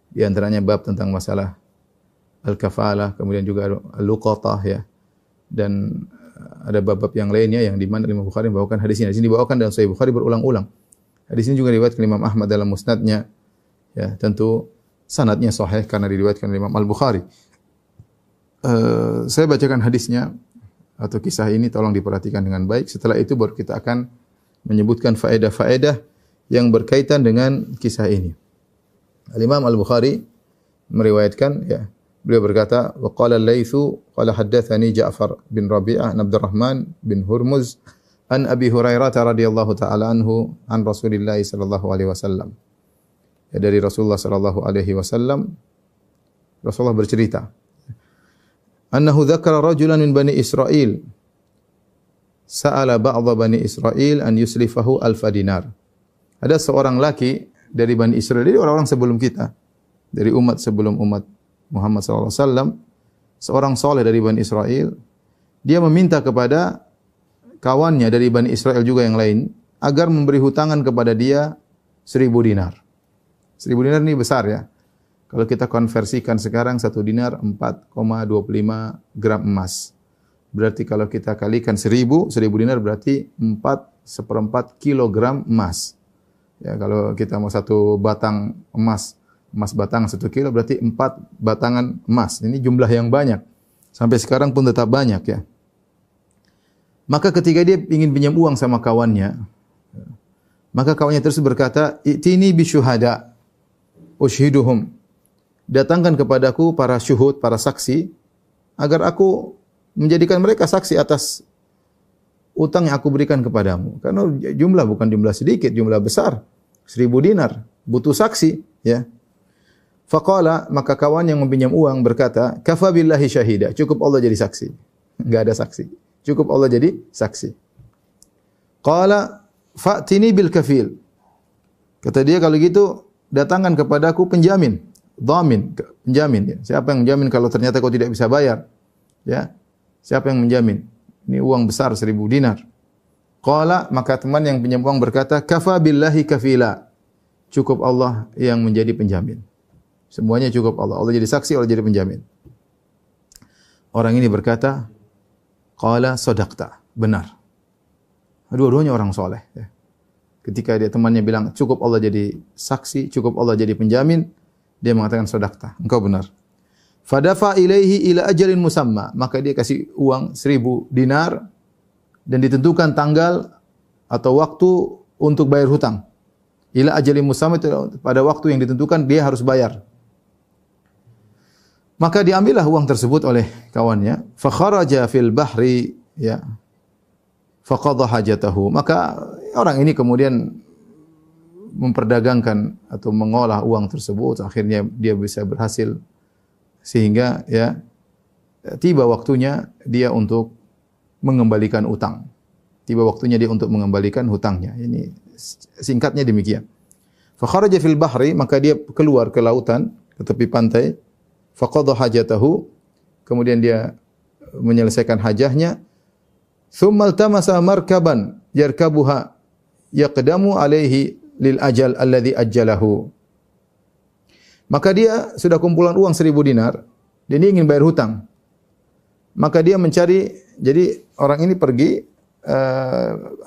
Di antaranya bab tentang masalah al-kafalah, kemudian juga al-luqatah ya. Dan ada bab-bab yang lainnya yang di mana Imam Bukhari membawakan hadis ini. Hadis ini dibawakan dalam Sahih Bukhari berulang-ulang. Hadis ini juga diriwayatkan Imam Ahmad dalam musnadnya. Ya, tentu sanadnya sahih karena diriwayatkan Imam Al-Bukhari. Saya bacakan hadisnya atau kisah ini, tolong diperhatikan dengan baik. Setelah itu baru kita akan menyebutkan faedah-faedah yang berkaitan dengan kisah ini. Al-Imam Al-Bukhari meriwayatkan ya, beliau berkata, wa qala al-Laitsu qala haddatsani Ja'far bin Rabi'ah an Abdurrahman bin Hurmuz an Abi Hurairah radhiyallahu taala anhu an Rasulillah sallallahu alaihi wasallam. Ya, dari Rasulullah sallallahu alaihi wasallam, Rasulullah bercerita, annahu dzakara rajulan min Bani Israil sa'ala ba'dha Bani Israil an yuslifahu alfa dinar. Ada seorang laki dari Bani Israil, dari orang-orang sebelum kita, dari umat sebelum umat Muhammad sallallahu alaihi wasallam, seorang soleh dari Bani Israil, dia meminta kepada kawannya dari Bani Israil juga yang lain agar memberi hutangan kepada dia 1.000 dinar. 1.000 dinar ini besar ya. Kalau kita konversikan sekarang 1 dinar 4,25 gram emas. Berarti kalau kita kalikan 1.000 dinar berarti 4/4 kilogram emas. Ya, kalau kita mau 1 batang emas batang 1 kilo berarti 4 batangan emas. Ini jumlah yang banyak. Sampai sekarang pun tetap banyak ya. Maka ketika dia ingin pinjam uang sama kawannya, maka kawannya terus berkata, "I'tini bisyuhada ushiduhum." Datangkan kepadaku para syuhud, para saksi, agar aku menjadikan mereka saksi atas utang yang aku berikan kepadamu. Karena jumlah bukan jumlah sedikit, jumlah besar. 1.000 dinar, butuh saksi. Ya. Faqala, maka kawan yang meminjam uang berkata, kafa billahi syahida, cukup Allah jadi saksi. Enggak ada saksi. Cukup Allah jadi saksi. Qala, fa'tini bil kafil. Kata dia, kalau gitu, datangkan kepadaku penjamin. Dhamin, penjamin. Ya. Siapa yang menjamin kalau ternyata kau tidak bisa bayar? Ya. Siapa yang menjamin? Ini uang besar 1.000 dinar. Qala, maka teman yang pinjam uang berkata, kafa billahi kafila. Cukup Allah yang menjadi penjamin. Semuanya cukup Allah. Allah jadi saksi, Allah jadi penjamin. Orang ini berkata, qala sadaqta. Benar. Dua-duanya orang soleh. Ya. Ketika dia temannya bilang, cukup Allah jadi saksi, cukup Allah jadi penjamin, dia mengatakan sadaqta. Engkau benar. Fadafa ilaihi ila ajalin musamma, maka dia kasih uang 1.000 dinar dan ditentukan tanggal atau waktu untuk bayar hutang. Ila ajalin musamma, pada waktu yang ditentukan dia harus bayar. Maka diambillah uang tersebut oleh kawannya. Fa kharaja fil bahri ya. Fa qadha hajatahu. Maka orang ini kemudian memperdagangkan atau mengolah uang tersebut, akhirnya dia bisa berhasil sehingga ya tiba waktunya dia untuk mengembalikan utang. Tiba waktunya dia untuk mengembalikan hutangnya. Ini singkatnya demikian. Fa kharaja fil bahri, maka dia keluar ke lautan, ke tepi pantai. Fa qadha hajatahu, kemudian dia menyelesaikan hajahnya. Tsumma iltamasa markaban yarkabuha yaqdamu alaihi lil ajal alladhi ajjalahu. Maka dia sudah kumpulan uang 1.000 dinar, dan dia ingin bayar hutang. Maka dia mencari, jadi orang ini pergi,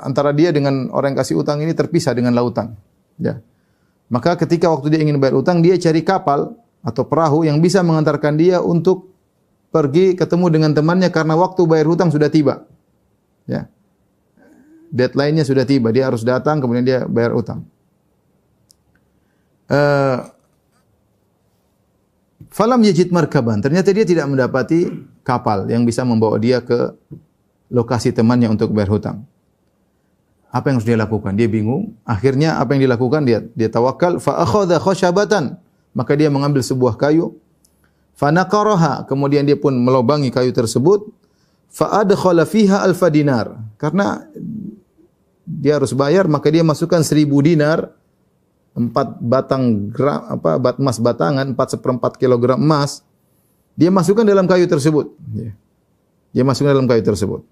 antara dia dengan orang yang kasih utang ini terpisah dengan lautan. Ya. Maka ketika waktu dia ingin bayar hutang, dia cari kapal atau perahu yang bisa mengantarkan dia untuk pergi ketemu dengan temannya karena waktu bayar hutang sudah tiba. Ya. Deadline-nya sudah tiba, dia harus datang kemudian dia bayar hutang. Falam yajid markaban. Ternyata dia tidak mendapati kapal yang bisa membawa dia ke lokasi temannya untuk bayar hutang. Apa yang harus dia lakukan? Dia bingung. Akhirnya apa yang dilakukan? Dia tawakal. Fa akhadha khashabatan. Maka dia mengambil sebuah kayu. Fa naqaraha. Kemudian dia pun melobangi kayu tersebut. Fa adkhala fiha alfa dinar. Karena dia harus bayar, maka dia masukkan 1.000 dinar. 4 batang emas batangan, 4/4 kilogram emas, dia masukkan dalam kayu tersebut. Dia masukkan dalam kayu tersebut.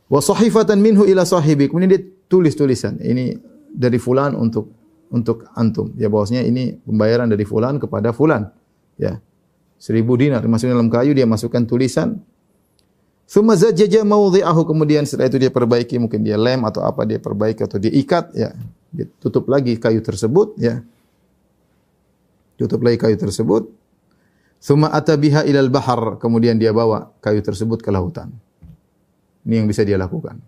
Wa sahifatan minhu ila sahibi, kemudian dia tulis tulisan. Ini dari fulan untuk untuk antum. Ya bahwasanya ini pembayaran dari fulan kepada fulan. Ya. 1000 dinar masuk dalam kayu, dia masukkan tulisan. Tsumma zajjaja mawdhi'ahu, kemudian setelah itu dia perbaiki, mungkin dia lem atau apa, dia perbaiki atau dia ikat, ya. Dia tutup lagi kayu tersebut, ya. Tutup lagi kayu tersebut. Tsumma atabiha ilal bahar, kemudian dia bawa kayu tersebut ke lautan. Ini yang bisa dia lakukan.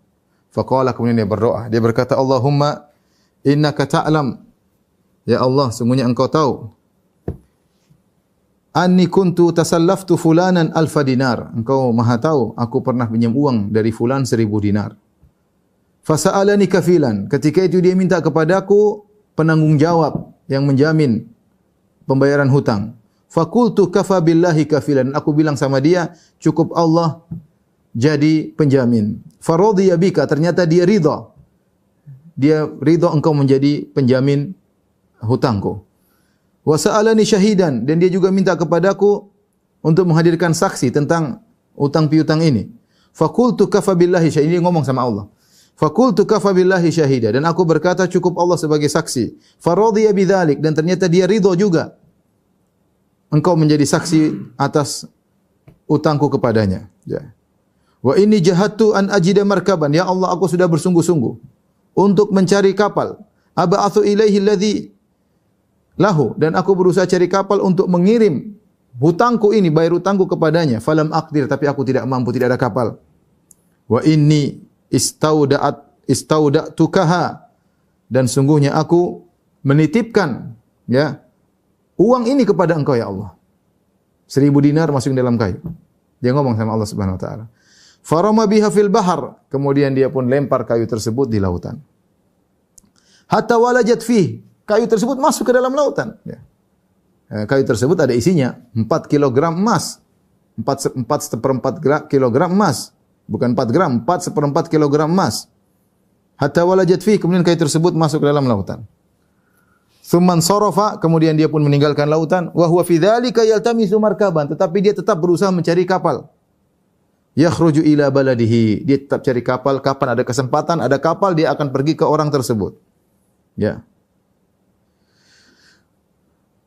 Faqala, kemudian dia berdoa. Dia berkata, Allahumma innaka ta'lam, ya Allah, sungguhnya engkau tahu, anni kuntu tasallaftu fulanan alfa dinar. Engkau maha tahu, aku pernah pinjam uang dari fulan 1000 dinar. Fasa'alani kafilan. Ketika itu dia minta kepadaku penanggung jawab yang menjamin pembayaran hutang. Fakultu kafa billahi kafilan. Aku bilang sama dia, cukup Allah jadi penjamin. Faradhiya bika, ternyata dia ridha. Dia ridha engkau menjadi penjamin hutangku. Wa sa'alani syahidan, dan dia juga minta kepadaku untuk menghadirkan saksi tentang utang piutang ini. Fakultu kafa billahi syahida, dia ngomong sama Allah. Fakultu kafa billahi syahida, dan aku berkata cukup Allah sebagai saksi. Faradhiya bidzalik, dan ternyata dia ridha juga engkau menjadi saksi atas utangku kepadanya. Ya. Wa inni jahadtu an ajida markaban, ya Allah, aku sudah bersungguh-sungguh untuk mencari kapal. Aba'athu ilaihi alladhi lahu, dan aku berusaha cari kapal untuk mengirim hutangku ini, bayar hutangku kepadanya. Falam aqdir, tapi aku tidak mampu, tidak ada kapal. Wa inni istauda'tukaha, dan sungguhnya aku menitipkan, ya, uang ini kepada engkau, ya Allah. 1000 dinar masuk dalam kayu. Dia ngomong sama Allah Subhanahu wa taala. Farama biha fil bahar, kemudian dia pun lempar kayu tersebut di lautan. Hatta walajat fih, kayu tersebut masuk ke dalam lautan. Ya. Kayu tersebut ada isinya 4 kilogram emas. 4 kilogram emas. Bukan 4 gram, 4 kilogram emas. Hatta walajat fih, kemudian kayu tersebut masuk ke dalam lautan. Tsumman sarafa, kemudian dia pun meninggalkan lautan. Wa huwa fi dzalika yaltamisu markaban, tetapi dia tetap berusaha mencari kapal. Yakhruju ila baladihi, dia tetap cari kapal, kapan ada kesempatan, ada kapal, dia akan pergi ke orang tersebut. Ya.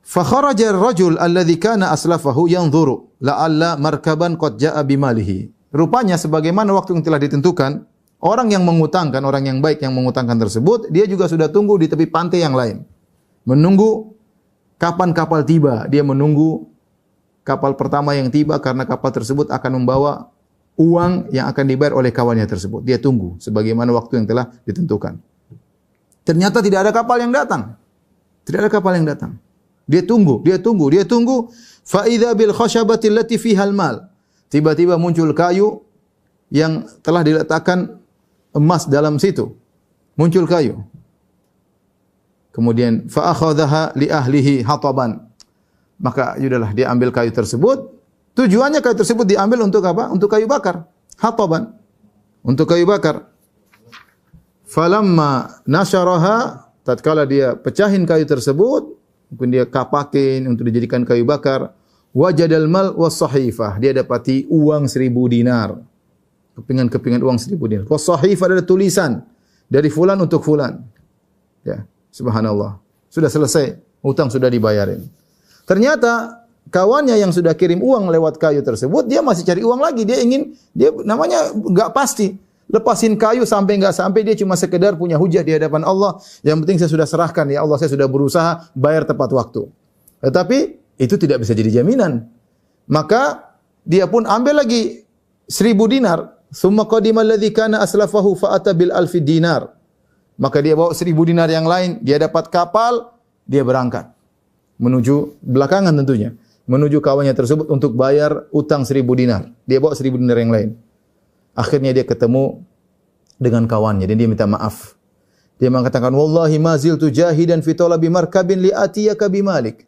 Fa kharaja ar-rajul alladhi kana aslafahu yanzuru la'alla markaban qad jaa'a bimalihi. Rupanya sebagaimana waktu yang telah ditentukan, orang yang mengutangkan, orang yang baik yang mengutangkan tersebut, dia juga sudah tunggu di tepi pantai yang lain. Menunggu kapan kapal tiba. Dia menunggu kapal pertama yang tiba karena kapal tersebut akan membawa uang yang akan dibayar oleh kawannya tersebut. Dia tunggu sebagaimana waktu yang telah ditentukan. Ternyata tidak ada kapal yang datang. Tidak ada kapal yang datang. Dia tunggu. Fa idza bil khashabati allati fiha al-mal. Tiba-tiba muncul kayu yang telah diletakkan emas dalam situ. Muncul kayu. Kemudian fa akhadhaha li ahlihi hataban. Maka sudahlah dia ambil kayu tersebut. Tujuannya kayu tersebut diambil untuk apa? Untuk kayu bakar. Hataban. Untuk kayu bakar. Falamma nasyaraha, tatkala dia pecahin kayu tersebut, mungkin dia kapakin untuk dijadikan kayu bakar, wajadal mal was sahifah, dia dapati uang 1000 dinar. Kepingan uang 1000 dinar. Was sahifah adalah tulisan dari fulan untuk fulan. Ya. Subhanallah. Sudah selesai, hutang sudah dibayarin. Ternyata kawannya yang sudah kirim uang lewat kayu tersebut, dia masih cari uang lagi. Dia namanya enggak pasti. Lepasin kayu sampai enggak sampai, dia cuma sekedar punya hujah di hadapan Allah. Yang penting saya sudah serahkan, ya Allah, saya sudah berusaha bayar tepat waktu. Tetapi itu tidak bisa jadi jaminan. Maka dia pun ambil lagi 1000 dinar. Tsumma qadima alladhi kana aslafahu fa ata bil alfi dinar. Maka dia bawa 1000 dinar yang lain, dia dapat kapal, dia berangkat menuju belakangan tentunya, menuju kawannya tersebut untuk bayar utang 1000 dinar. Dia bawa 1000 dinar yang lain. Akhirnya dia ketemu dengan kawannya dan dia minta maaf. Dia mengatakan, "Wallahi ma ziltu jahidan fi talabi markabin li atiyaka bimalik."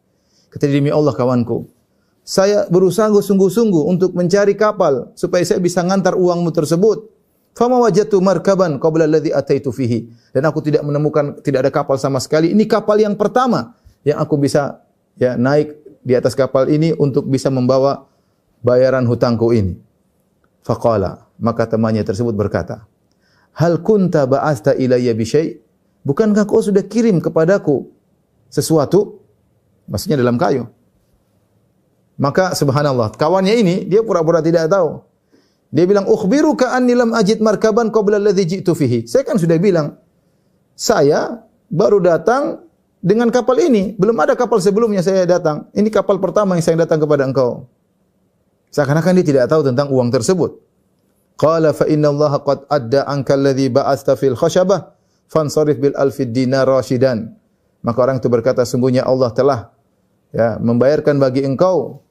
Kata demi Allah, kawanku, saya berusaha sungguh-sungguh untuk mencari kapal supaya saya bisa ngantar uangmu tersebut. Fama wajadtu markaban qabla alladhi ataitu fihi. Dan aku tidak menemukan, tidak ada kapal sama sekali. Ini kapal yang pertama yang aku bisa naik di atas kapal ini untuk bisa membawa bayaran hutangku ini. Faqala, maka temannya tersebut berkata, "Hal kunta ba'asta ilayya bi syai'?" bukankah kau sudah kirim kepadaku sesuatu? Maksudnya dalam kayu. Maka subhanallah, kawannya ini dia pura-pura tidak tahu. Dia bilang, "Ukhbiruka anni lam ajid markaban qabla alladhi ji'tu fihi." Saya kan sudah bilang, saya baru datang dengan kapal ini. Belum ada kapal sebelumnya saya datang. Ini kapal pertama yang saya datang kepada engkau. Seakan-akan dia tidak tahu tentang uang tersebut. Qala fa inna Allah qad adda anka alladhi ba'atha fil khashabah fansarif bil alfid dinar rashidan. Maka orang itu berkata, sungguhnya Allah telah membayarkan bagi engkau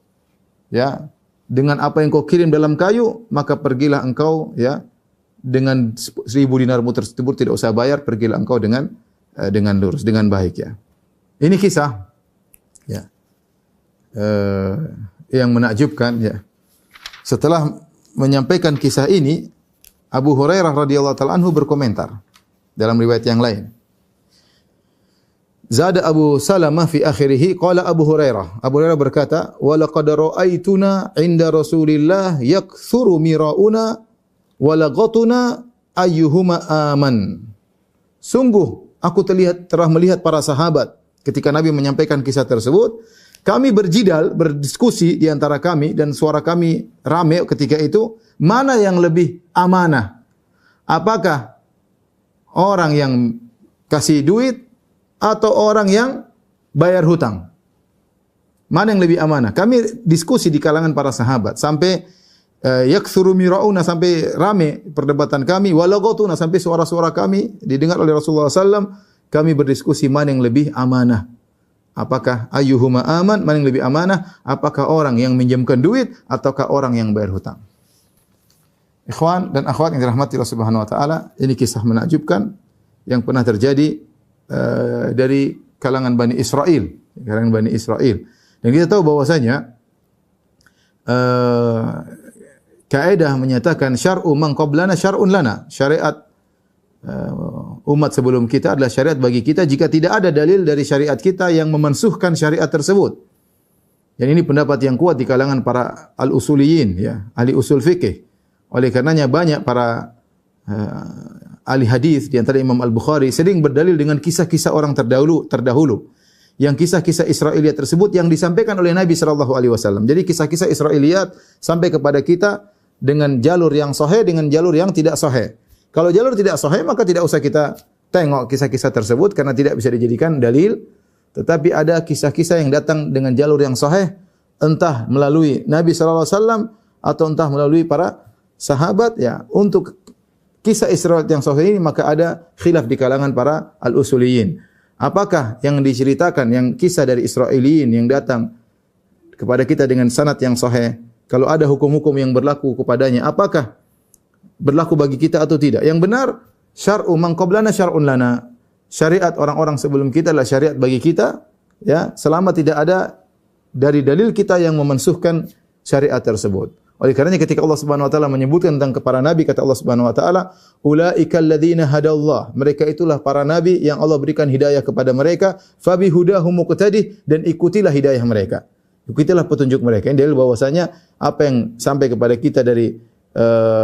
dengan apa yang kau kirim dalam kayu, maka pergilah engkau dengan 1000 dinarmu tersebut tidak usah bayar, pergilah engkau dengan lurus, dengan baik ya. Ini kisah yang menakjubkan ya. Setelah menyampaikan kisah ini, Abu Hurairah radhiyallahu taala anhu berkomentar dalam riwayat yang lain. Zada Abu Salamah fi akhirih qala Abu Hurairah. Abu Hurairah berkata, "Wa laqad ra'aituna 'inda Rasulillah yakthuru mira'una wa laghatuna ayyuhuma aman." Sungguh aku telah melihat para sahabat ketika Nabi menyampaikan kisah tersebut, kami berjidal, berdiskusi di antara kami dan suara kami ramai ketika itu, mana yang lebih amanah? Apakah orang yang kasih duit atau orang yang bayar hutang? Mana yang lebih amanah? Kami diskusi di kalangan para sahabat sampai yakthuru mira'una, sampai rame perdebatan kami, walaghatuna, sampai suara-suara kami didengar oleh Rasulullah SAW. Kami berdiskusi mana yang lebih amanah. Apakah ayyuhuma aman, mana yang lebih amanah? Apakah orang yang minjamkan duit ataukah orang yang bayar hutang? Ikhwan dan akhwat yang dirahmati Allah Subhanahu wa taala, ini kisah menakjubkan yang pernah terjadi dari kalangan Bani Israel, Dan kita tahu bahwasanya kaidah menyatakan syar'u man qablana syar'un lana. Syariat umat sebelum kita adalah syariat bagi kita jika tidak ada dalil dari syariat kita yang memansuhkan syariat tersebut. Dan ini pendapat yang kuat di kalangan para al-usuliyin, ahli usul fikih. Oleh karenanya banyak para ahli hadis di antara Imam Al-Bukhari sering berdalil dengan kisah-kisah orang terdahulu. Yang kisah-kisah Israiliyat tersebut yang disampaikan oleh Nabi sallallahu alaihi wasallam. Jadi kisah-kisah Israiliyat sampai kepada kita dengan jalur yang sahih, dengan jalur yang tidak sahih. Kalau jalur tidak sahih maka tidak usah kita tengok kisah-kisah tersebut karena tidak bisa dijadikan dalil. Tetapi ada kisah-kisah yang datang dengan jalur yang sahih, entah melalui Nabi sallallahu alaihi wasallam atau entah melalui para sahabat Untuk kisah Israiliyat yang sahih ini maka ada khilaf di kalangan para al-usuliyin. Apakah yang diceritakan yang kisah dari Israiliyin yang datang kepada kita dengan sanad yang sahih, kalau ada hukum-hukum yang berlaku kepadanya, apakah berlaku bagi kita atau tidak? Yang benar, syar'u man qablana syar'un lana. Syariat orang-orang sebelum kita adalah syariat bagi kita, selama tidak ada dari dalil kita yang memansuhkan syariat tersebut. Oleh karenanya ketika Allah Subhanahu wa taala menyebutkan tentang para nabi, kata Allah Subhanahu wa taala, "Ulaikal ladzina hadallah." Mereka itulah para nabi yang Allah berikan hidayah kepada mereka, fabi hudahum muqtadih, dan ikutilah hidayah mereka. Ikutilah petunjuk mereka. Ini dalil bahwasanya apa yang sampai kepada kita dari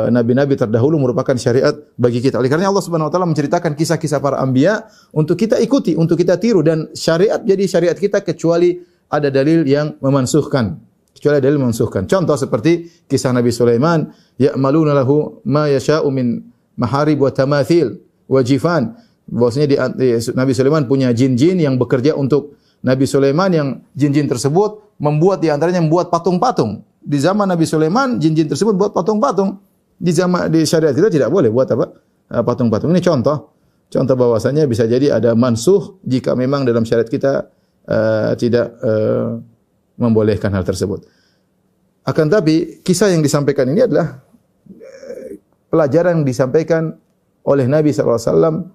nabi-nabi terdahulu merupakan syariat bagi kita. Oleh karena Allah Subhanahu wa taala menceritakan kisah-kisah para anbiya untuk kita ikuti, untuk kita tiru, dan syariat jadi syariat kita kecuali ada dalil yang memansuhkan. Contoh seperti kisah Nabi Sulaiman, ya'maluna lahu ma yasha'u min maharib wa tamathil wa jifan. Bahwasanya Nabi Sulaiman punya jin-jin yang bekerja untuk Nabi Sulaiman, yang jin-jin tersebut membuat di antaranya membuat patung-patung. Di zaman Nabi Sulaiman, jin-jin tersebut buat patung-patung. Di syariat kita tidak boleh buat patung-patung. Ini contoh bahwasanya bisa jadi ada mansuh jika memang dalam syariat kita tidak membolehkan hal tersebut. Akan tapi kisah yang disampaikan ini adalah pelajaran yang disampaikan oleh Nabi SAW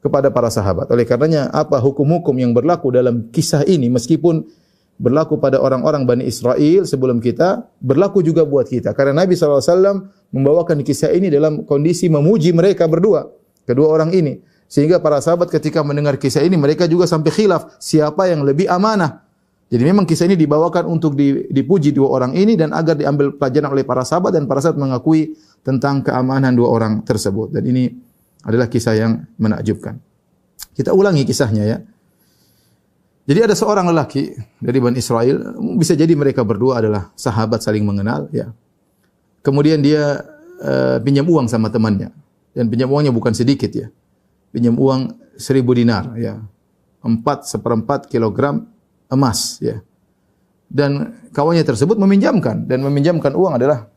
kepada para sahabat. Oleh karenanya apa hukum-hukum yang berlaku dalam kisah ini, meskipun berlaku pada orang-orang Bani Israel sebelum kita, berlaku juga buat kita. Karena Nabi SAW membawakan kisah ini dalam kondisi memuji mereka berdua, kedua orang ini. Sehingga para sahabat ketika mendengar kisah ini, mereka juga sampai khilaf siapa yang lebih amanah. Jadi memang kisah ini dibawakan untuk dipuji dua orang ini dan agar diambil pelajaran oleh para sahabat, dan para sahabat mengakui tentang keamanan dua orang tersebut. Dan ini adalah kisah yang menakjubkan. Kita ulangi kisahnya ya. Jadi ada seorang lelaki dari Bani Israel, bisa jadi mereka berdua adalah sahabat saling mengenal ya. Kemudian dia pinjam uang sama temannya, dan pinjam uangnya bukan sedikit ya. Pinjam uang 1.000 dinar ya. 4/4 kilogram emas ya. Dan kawannya tersebut meminjamkan, dan meminjamkan uang adalah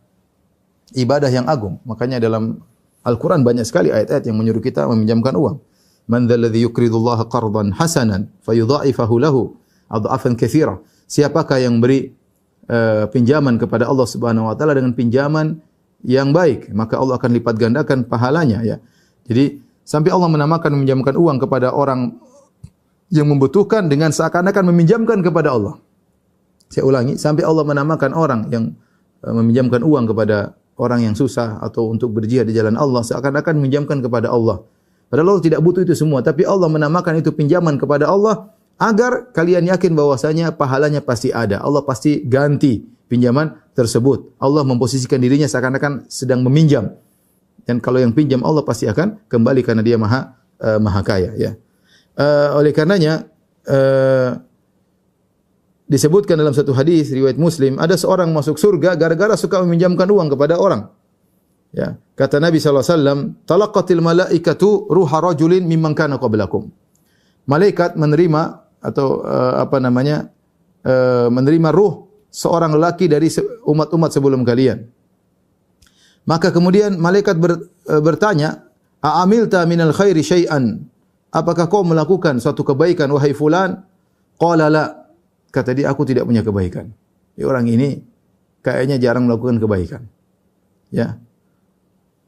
ibadah yang agung. Makanya dalam Al-Quran banyak sekali ayat-ayat yang menyuruh kita meminjamkan uang. Man dzalladzi yuqridullaha qardan hasanan fayudha'ifahu lahu adhafan katsira. Siapakah yang beri pinjaman kepada Allah Subhanahu wa taala dengan pinjaman yang baik, maka Allah akan lipat gandakan pahalanya ya. Jadi sampai Allah menamakan meminjamkan uang kepada orang yang membutuhkan dengan seakan-akan meminjamkan kepada Allah. Saya ulangi, sampai Allah menamakan orang yang meminjamkan uang kepada orang yang susah atau untuk berjihad di jalan Allah seakan-akan meminjamkan kepada Allah. Padahal Allah tidak butuh itu semua, tapi Allah menamakan itu pinjaman kepada Allah agar kalian yakin bahwasanya pahalanya pasti ada. Allah pasti ganti pinjaman tersebut. Allah memposisikan dirinya seakan-akan sedang meminjam. Dan kalau yang pinjam Allah pasti akan kembali karena Dia maha kaya ya. Oleh karenanya disebutkan dalam satu hadis riwayat Muslim, ada seorang masuk surga gara-gara suka meminjamkan uang kepada orang. Ya, kata Nabi SAW, talaqatil malaikatu ruha rajulin mimman kana qablakum. Malaikat menerima atau menerima ruh seorang lelaki dari umat-umat sebelum kalian. Maka kemudian malaikat bertanya, "A'amilta minal khairi syai'an?" Apakah kau melakukan suatu kebaikan wahai fulan? Qala la. Kata dia, aku tidak punya kebaikan. Ya, orang ini kayaknya jarang melakukan kebaikan. Ya.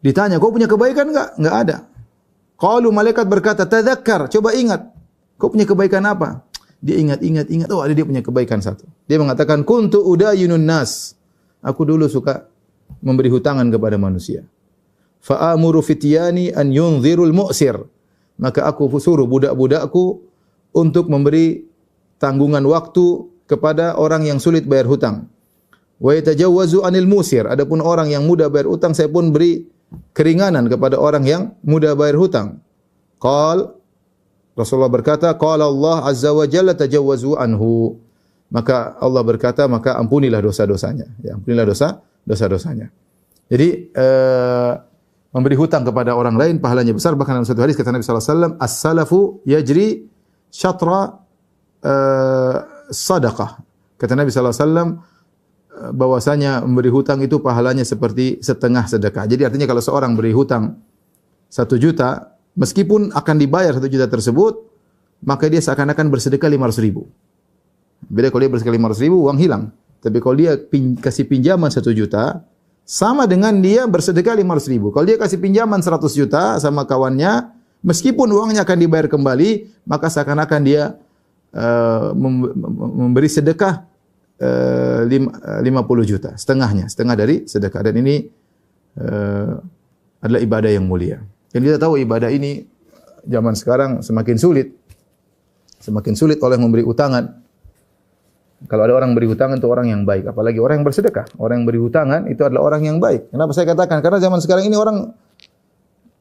Ditanya, kau punya kebaikan enggak? Enggak ada. Qalu, malaikat berkata, tadzakkar, coba ingat. Kau punya kebaikan apa? Dia ingat. Oh, ada dia punya kebaikan satu. Dia mengatakan, kuntu udayunun nas. Aku dulu suka memberi hutangan kepada manusia. Fa'amuru fityani an yunzirul mu'sir. Maka aku suruh budak-budakku untuk memberi tanggungan waktu kepada orang yang sulit bayar hutang. Wa yatajawwazu anil musir. Adapun orang yang mudah bayar hutang, saya pun beri keringanan kepada orang yang mudah bayar hutang. Rasulullah berkata, qala Allah azza wa jalla tajawwazu anhu. Maka Allah berkata, maka ampunilah dosa-dosanya. Ya, ampunilah dosa-dosanya. Jadi memberi hutang kepada orang lain pahalanya besar. Bahkan dalam satu hadis kata Nabi sallallahu alaihi wasallam, as-salafu yajri syatra sadaqah. Kata Nabi sallallahu alaihi wasallam bahwasanya memberi hutang itu pahalanya seperti setengah sedekah. Jadi artinya kalau seorang beri hutang 1 juta, meskipun akan dibayar 1 juta tersebut, maka dia seakan-akan bersedekah 500.000. Beda kalau dia bersedekah 500.000, uang hilang. Tapi kalau dia kasih pinjaman 1 juta, sama dengan dia bersedekah 500.000. Kalau dia kasih pinjaman 100 juta sama kawannya, meskipun uangnya akan dibayar kembali, maka seakan-akan dia memberi sedekah 50 juta, setengah dari sedekah. Dan ini adalah ibadah yang mulia. Dan kita tahu ibadah ini zaman sekarang semakin sulit oleh memberi utangan. Kalau ada orang beri hutangan itu orang yang baik, apalagi orang yang bersedekah. Orang yang beri hutangan itu adalah orang yang baik. Kenapa saya katakan? Karena zaman sekarang ini orang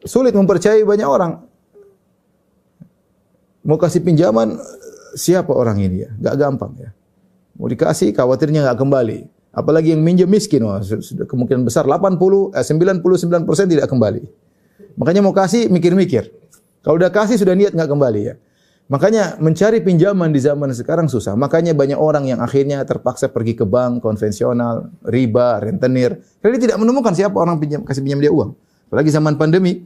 sulit mempercayai banyak orang. Mau kasih pinjaman, siapa orang ini ya? Enggak gampang ya. Mau dikasih, khawatirnya enggak kembali. Apalagi yang minjem miskin, sudah kemungkinan besar 99% tidak kembali. Makanya mau kasih, mikir-mikir. Kalau udah kasih, sudah niat enggak kembali ya. Makanya mencari pinjaman di zaman sekarang susah. Makanya banyak orang yang akhirnya terpaksa pergi ke bank konvensional, riba, rentenir. Karena dia tidak menemukan siapa orang kasih pinjam dia uang. Apalagi zaman pandemi,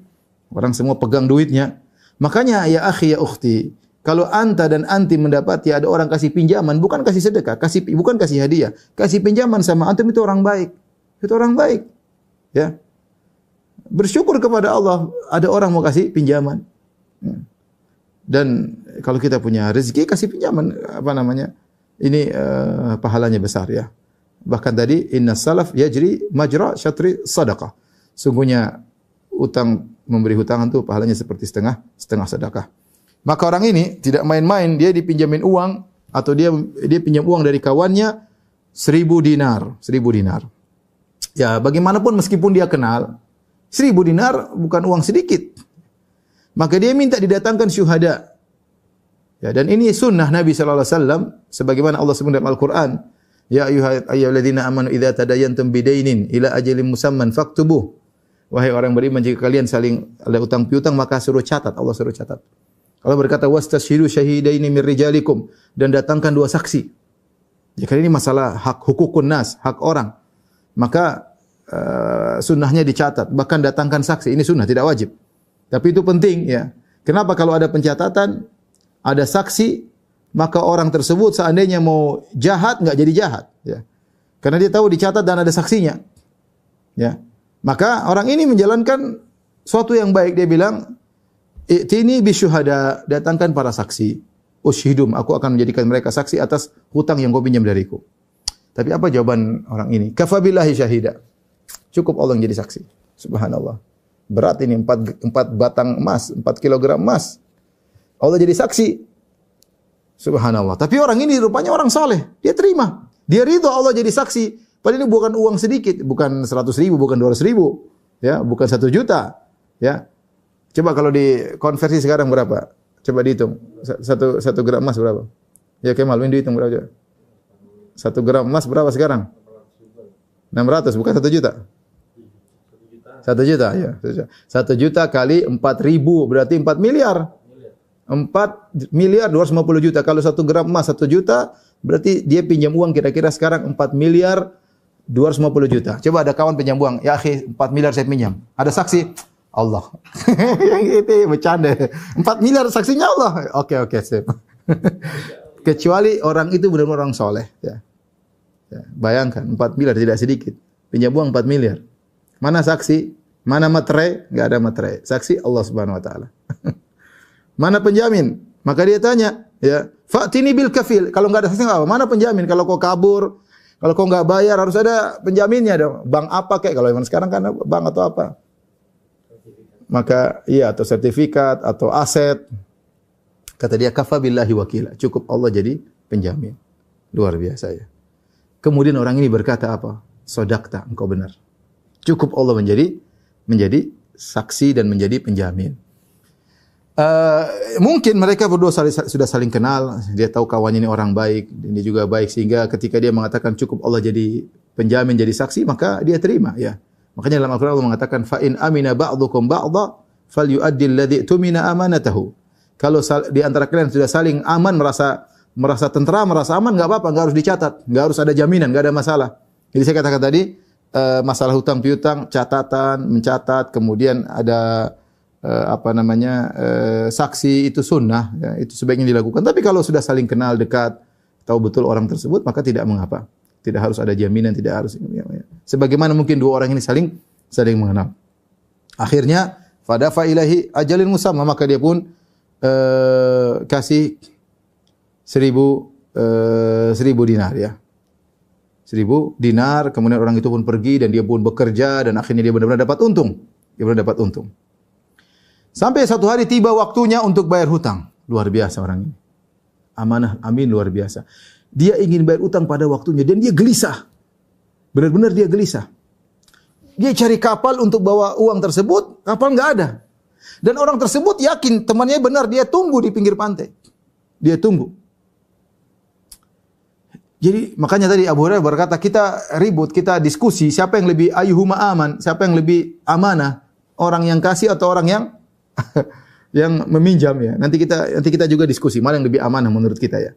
orang semua pegang duitnya. Makanya ya akhi ya ukhti, kalau anta dan anti mendapati ada orang kasih pinjaman, bukan kasih sedekah, bukan kasih hadiah, kasih pinjaman sama antum, itu orang baik. Itu orang baik. Ya. Bersyukur kepada Allah ada orang mau kasih pinjaman. Dan kalau kita punya rezeki, kasih pinjaman, ini pahalanya besar ya. Bahkan tadi inna salaf yajri majra syatri sadaqah. Sungguhnya memberi hutangan itu pahalanya seperti setengah sedekah. Maka orang ini tidak main-main, dia dipinjamin uang atau dia pinjam uang dari kawannya 1.000 dinar. Ya, bagaimanapun meskipun dia kenal, 1.000 dinar bukan uang sedikit. maka dia minta didatangkan syuhada. Ya, dan ini sunnah Nabi sallallahu alaihi wasallam sebagaimana Allah sebut dalam Al-Qur'an, ya ayyuhalladzina amanu idza tadayantum bidainin ila ajalin musamman faktubuh. Wahai orang beriman, jika kalian saling ada utang piutang maka suruh catat, Allah suruh catat. Allah berkata wastashhidu syahidaini min rijalikum, dan datangkan 2 saksi. Jika ini masalah hak hukukun nas, hak orang, maka sunnahnya dicatat, bahkan datangkan saksi. Ini sunnah, tidak wajib. Tapi itu penting ya. Kenapa? Kalau ada pencatatan, ada saksi, maka orang tersebut seandainya mau jahat enggak jadi jahat ya. Karena dia tahu dicatat dan ada saksinya. Ya. Maka orang ini menjalankan suatu yang baik, dia bilang, "I'tini bisyuhada," datangkan para saksi. Usyhidum, aku akan menjadikan mereka saksi atas hutang yang kau pinjam dariku. Tapi apa jawaban orang ini? Kafabillahi syahida. Cukup Allah yang jadi saksi. Subhanallah. Berat ini 4 batang emas, 4 kilogram emas. Allah jadi saksi. Subhanallah. Tapi orang ini rupanya orang soleh. Dia terima. Dia ridho Allah jadi saksi. Padahal ini bukan uang sedikit. Bukan 100.000, bukan 200.000. Ya, bukan 1 juta. Ya. Coba kalau dikonversi sekarang berapa? Coba dihitung. 1 gram emas berapa? Ya Kemal, dihitung berapa? 1 gram emas berapa sekarang? 600, bukan 1 juta. 1 juta, ya. 1 juta kali 4.000 berarti 4 miliar. 4 miliar 250 juta. Kalau 1 gram emas 1 juta, berarti dia pinjam uang kira-kira sekarang 4 miliar 250 juta. Coba ada kawan pinjam uang, ya akhi 4 miliar saya pinjam. Ada saksi? Allah. Yang itu bercanda. 4 miliar saksinya Allah. Oke, sip. Kecuali orang itu benar-benar orang soleh. Ya. Bayangkan 4 miliar tidak sedikit. Pinjam uang 4 miliar. Mana saksi? Mana materai? Enggak ada materai. Saksi Allah Subhanahu wa taala. Mana penjamin? Maka dia tanya, ya, fa'tini bil kafil. Kalau enggak ada saksi enggak apa? Mana penjamin? Kalau kau kabur, kalau kau enggak bayar harus ada penjaminnya dong. Bank apa kayak kalau zaman sekarang kan bank atau apa? Maka iya, atau sertifikat atau aset. Kata dia kafa billahi wakila. Cukup Allah jadi penjamin. Luar biasa ya. Kemudian orang ini berkata apa? Sodakta, engkau benar. Cukup Allah menjadi saksi dan menjadi penjamin. Mungkin mereka berdua sudah saling kenal. Dia tahu kawannya ini orang baik, dan dia juga baik, sehingga ketika dia mengatakan cukup Allah jadi penjamin, jadi saksi, maka dia terima. Ya, makanya dalam Al-Quran Allah mengatakan, fa in amina ba'dukum ba'dha falyu'addi alladhi tumina amanatahu. Kalau di antara kalian sudah saling aman, merasa tentram, merasa aman, enggak apa-apa, enggak harus dicatat, enggak harus ada jaminan, enggak ada masalah. Jadi saya katakan tadi, masalah hutang piutang, catatan, mencatat, kemudian ada saksi, itu sunnah, ya, itu sebaiknya dilakukan. Tapi kalau sudah saling kenal dekat, tahu betul orang tersebut, maka tidak mengapa. Tidak harus ada jaminan, tidak harus. Ya. Sebagaimana mungkin 2 orang ini saling mengenal. Akhirnya fadafa ilahi ajalin musamma, maka dia pun kasih 1.000 dinar ya. 1.000 dinar, kemudian orang itu pun pergi dan dia pun bekerja dan akhirnya dia benar-benar dapat untung. Dia benar dapat untung. Sampai satu hari tiba waktunya untuk bayar hutang. Luar biasa orang ini. Amanah, amin, luar biasa. Dia ingin bayar hutang pada waktunya dan dia gelisah. Benar-benar dia gelisah. Dia cari kapal untuk bawa uang tersebut, kapal enggak ada. Dan orang tersebut yakin temannya benar, dia tunggu di pinggir pantai. Dia tunggu. Jadi makanya tadi Abu Hurairah berkata, kita ribut, kita diskusi, siapa yang lebih ayyuhuma aman, siapa yang lebih amanah, orang yang kasih atau orang yang yang meminjam ya. Nanti kita juga diskusi mana yang lebih amanah menurut kita ya.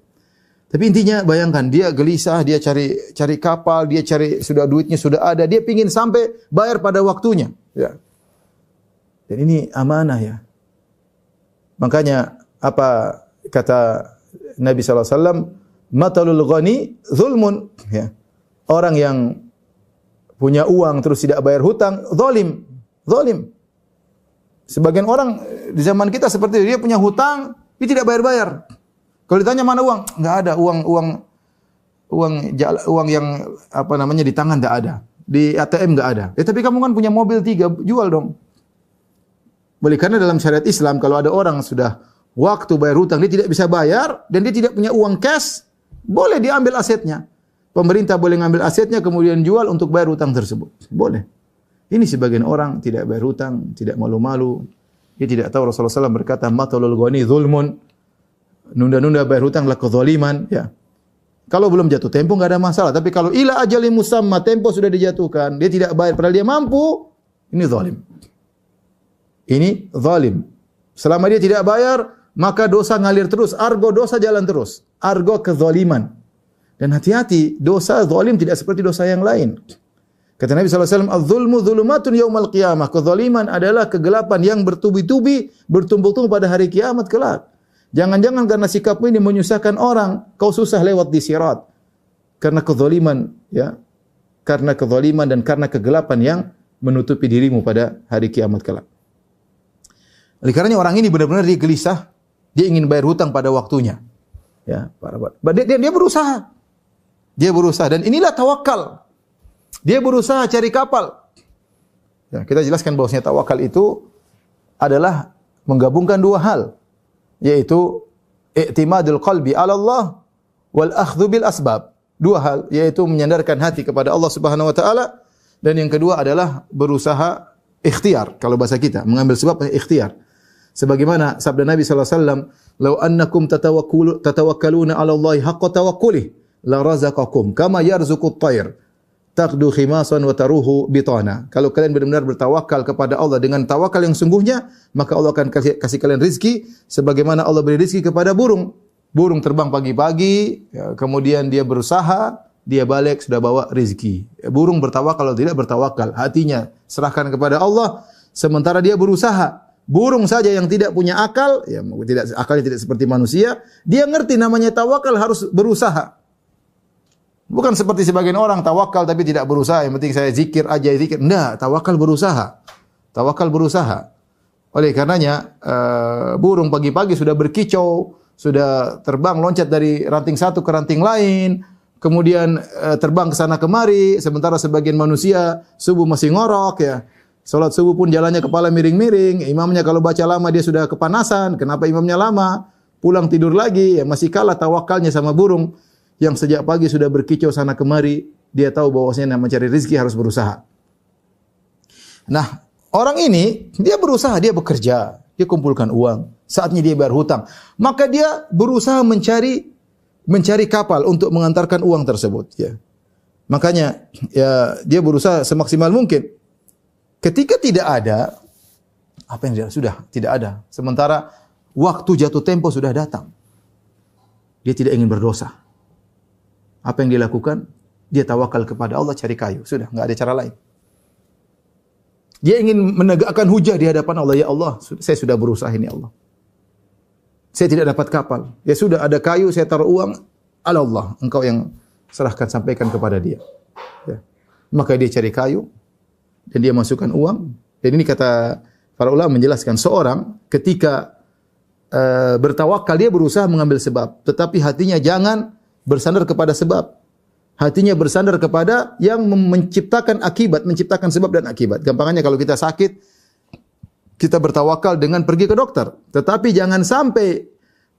Tapi intinya bayangkan dia gelisah, dia cari kapal, dia cari sudah duitnya sudah ada, dia pingin sampai bayar pada waktunya ya. Dan ini amanah ya. Makanya apa kata Nabi sallallahu alaihi wasallam, matalul ghani zulmun ya. Orang yang punya uang terus tidak bayar hutang, zalim. Sebagian orang di zaman kita seperti itu, dia punya hutang, dia tidak bayar-bayar. Kalau ditanya mana uang, enggak ada uang yang apa namanya di tangan enggak ada. Di ATM enggak ada. Tapi kamu kan punya mobil 3, jual dong. Boleh, karena dalam syariat Islam kalau ada orang sudah waktu bayar hutang dia tidak bisa bayar dan dia tidak punya uang cash, boleh diambil asetnya. Pemerintah boleh ngambil asetnya kemudian jual untuk bayar hutang tersebut. Boleh. Ini sebagian orang tidak bayar hutang, tidak malu-malu. Dia tidak tahu Rasulullah SAW berkata, matalul ghani zulmun. Nunda-nunda bayar hutang adalah kezaliman. Ya. Kalau belum jatuh tempo enggak ada masalah. Tapi kalau ila ajalin musamma, tempo sudah dijatuhkan, dia tidak bayar padahal dia mampu, ini zalim. Ini zalim. Selama dia tidak bayar, maka dosa ngalir terus. Argo dosa jalan terus. Argo kezaliman. Dan hati-hati, dosa zalim tidak seperti dosa yang lain. Kata Nabi SAW, az-zulmu zulumatun yaumal qiyamah. Kezaliman adalah kegelapan yang bertubi-tubi, bertumpuk-tumpuk pada hari kiamat kelak. Jangan-jangan karena sikapmu ini menyusahkan orang, kau susah lewat di sirat. Karena kezaliman, ya. Karena kezaliman dan karena kegelapan yang menutupi dirimu pada hari kiamat kelak. Oleh karenanya orang ini benar-benar dia gelisah, dia ingin bayar hutang pada waktunya. Ya, dia berusaha. Dia berusaha dan inilah tawakal. Dia berusaha cari kapal. Ya, kita jelaskan bahwasanya tawakal itu adalah menggabungkan dua hal, yaitu i'timadul qalbi 'ala Allah wal akhdhu bil asbab. Dua hal, yaitu menyandarkan hati kepada Allah Subhanahu wa taala, dan yang kedua adalah berusaha ikhtiar. Kalau bahasa kita, mengambil sebab ikhtiar. Sebagaimana sabda Nabi sallallahu alaihi wasallam, "Lau annakum tatawakkaluna 'ala Allah haqqa tawakkuli la razaqakum kama yarzuqut tayr." Taqdu khimasan wa taruhu bitana. Kalau kalian benar-benar bertawakal kepada Allah dengan tawakal yang sungguhnya, maka Allah akan kasih kalian rizki sebagaimana Allah beri rizki kepada burung. Burung terbang pagi-pagi, ya, kemudian dia berusaha, dia balik sudah bawa rizki. Burung bertawakal atau tidak bertawakal, hatinya serahkan kepada Allah, sementara dia berusaha. Burung saja yang tidak punya akal, ya akalnya tidak seperti manusia, dia ngerti namanya tawakal harus berusaha. Bukan seperti sebagian orang tawakal tapi tidak berusaha. Yang penting saya zikir aja zikir. Enggak, tawakal berusaha. Tawakal berusaha. Oleh karenanya burung pagi-pagi sudah berkicau, sudah terbang loncat dari ranting satu ke ranting lain, kemudian terbang ke sana kemari, sementara sebagian manusia subuh masih ngorok ya. Salat subuh pun jalannya kepala miring-miring, imamnya kalau baca lama dia sudah kepanasan, kenapa imamnya lama? Pulang tidur lagi, ya masih kalah tawakalnya sama burung yang sejak pagi sudah berkicau sana kemari, dia tahu bahwasanya mencari rezeki harus berusaha. Nah, orang ini dia berusaha, dia bekerja, dia kumpulkan uang, saatnya dia bayar hutang. Maka dia berusaha mencari kapal untuk mengantarkan uang tersebut, ya. Makanya ya dia berusaha semaksimal mungkin. Ketika tidak ada, apa yang dia sudah tidak ada. Sementara waktu jatuh tempo sudah datang. Dia tidak ingin berdosa. Apa yang dia lakukan? Dia tawakal kepada Allah, cari kayu. Sudah, enggak ada cara lain. Dia ingin menegakkan hujah di hadapan Allah. Ya Allah, saya sudah berusaha ini Allah. Saya tidak dapat kapal. Ya sudah, ada kayu, saya taruh uang. Allah, engkau yang serahkan, sampaikan kepada dia. Ya. Maka dia cari kayu, dan dia masukkan uang. Dan ini kata para ulama menjelaskan, seorang ketika bertawakal, dia berusaha mengambil sebab. Tetapi hatinya jangan bersandar kepada sebab. Hatinya bersandar kepada yang menciptakan akibat, menciptakan sebab dan akibat. Gampangannya kalau kita sakit, kita bertawakal dengan pergi ke dokter. Tetapi jangan sampai